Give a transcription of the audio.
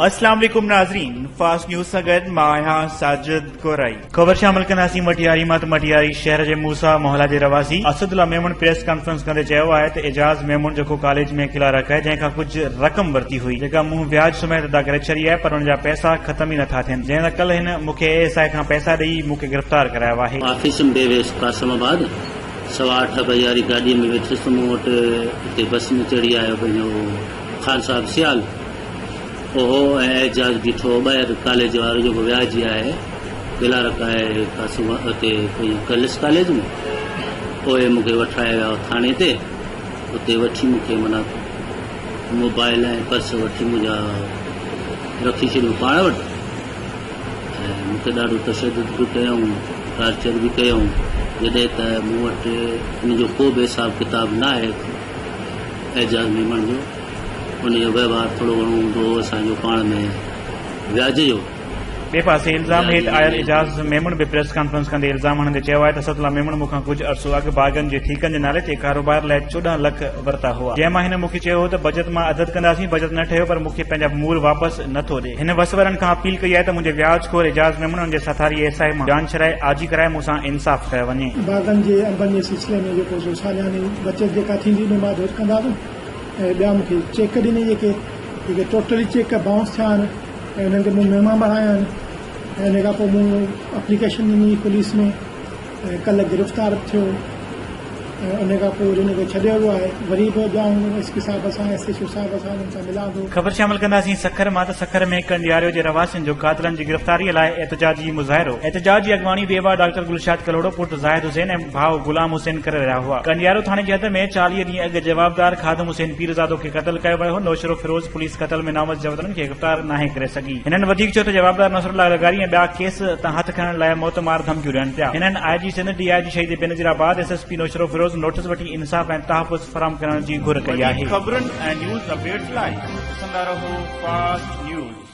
अस्सलाम वालेकुम नाज़रीन, फास्ट न्यूज़ सां गॾु मां आहियां साजिद गोराई। ख़बर शामिल कंदासीं मटियारी मां। मटियारी शहर जे मूसा मोहल्ला जे रवासी असदुल्ला मेमन प्रेस कॉन्फ्रेंस कंदे चयो आहे त एजाज़ मेमन जेको कॉलेज में किला रखे जंहिंखां कुछ रक़म वरिती हुई जेका मूं ब्याज समेत अदा करे छॾी आहे, पर हुन जा पैसा ख़त्म ई नथा थियनि, जंहिं कल हिन मूंखे ASI खां पैसा ॾेई मूंखे गिरफ़्तार करायो आहे। ऑफिस में बेवेस कासमाबाद 8:15 बजे वारी गाड़ी में वेठुसि मूं वटि हिते बस में चढ़ी आयो पंहिंजो ख़ान साहब सियाल ओहो ऐं एजाज़ बीठो ॿाहिरि कॉलेज वारो जेको व्याजी आहे किला रखाए हुते कलिस कॉलेज में उहे मूंखे वठाए विया थाणे ते। उते वठी मूंखे माना मोबाइल ऐं पर्स वठी मुंहिंजा रखी छॾियो पाण वटि ऐं मूंखे ॾाढो तशदुद बि कयऊं, टार्चर बि कयऊं, जॾहिं त मूं वटि हुनजो को बि हिसाब किताब न आहे एजाज़ मेमन जो। उनजो व्यवहार थोरो घणो हूंदो असांजो पाण में व्याज जो। ॿिए पासे इल्ज़ाम हेठि आयल एजाज़ मेमन बि प्रेस कॉन्फ्रेंस कंदे इल्ज़ाम हणंदे चयो आहे त असदुल्ला मेमन मूंखां कुझु अरसो अॻु बाग़नि जे ठीकनि जे नाले ते कारोबार लाइ 14 लख वरिता हुआ, जंहिंमां हिन मूंखे चयो हो त बजट मां अदद कंदासीं। बजट न ठहियो पर मूंखे पंहिंजा मूल वापसि नथो ॾे। हिन वसवरनि खां अपील कई आहे त मुंहिंजे व्याजखोर एजाज़ मेमन हुन जे सथारी ASI मां जान छॾाए आजी कराए मूंसां इंसाफ़ कयो वञे। बाग़नि जे अंबनि जे सिलसिले में जेको सालियानी बचत जेका थींदी उन मां कंदासीं ऐं ॿिया मूंखे चेक ॾिनी जेके टोटली चेक बाउंस थिया आहिनि ऐं उन्हनि खे मूं मेमा बढ़ाया आहिनि ऐं इन खां पोइ मूं एप्लीकेशन ॾिनी पुलिस में ऐं कल्ह गिरफ़्तार थियो ऐं उन खां पोइ हुनखे छॾियो वियो आहे। वरी बि ॼाऊं SP साहिब सां SHO साहिब सां हुननि सां मिलां थो। ख़बर शामिल कंदासीं सखर मां। त सखर में कंडियारियो जे रवासियुनि जो कातिलनि जी गिरफ़्तारीअ लाइ एहतजाजी मुज़ाहिरो। एहतजाज जी अॻवानी बेवा डॉक्टर गुलशाद कलोड़ो, पुट ज़ाहिद हुसैन ऐं भाउ गुलाम हुसैन करे रहिया हुआ। कंडियारो थाणे जे हद में 40 ॾींहं अॻु जवाबदार खादम हुसैन पीरज़ादो खे क़तल कयो वियो हो। नौशरो फिरोज़ पुलिस क़तल में नामज़द जवाबदारनि खे गिरफ़्तार नाहे करे सघी। हिननि वधीक चयो त जवाबदार नसरुल्लाह लगारी ऐं ॿिया केस तां हथ खणण लाइ मोतमार धमकियूं ॾियनि पिया। हिननि IG सिंध, DIG शहीद बेनज़ीराबाद, SSP नौशरो फिरोज़ नोटिस वठी इंसाफ़ ऐं तहफ़्फ़ुज़ फराहम करण जी घुर कई आहे। ख़बरुनि ऐं न्यूज़ अपडेट्स लाइ ॾिसंदा रहो फास्ट न्यूज़।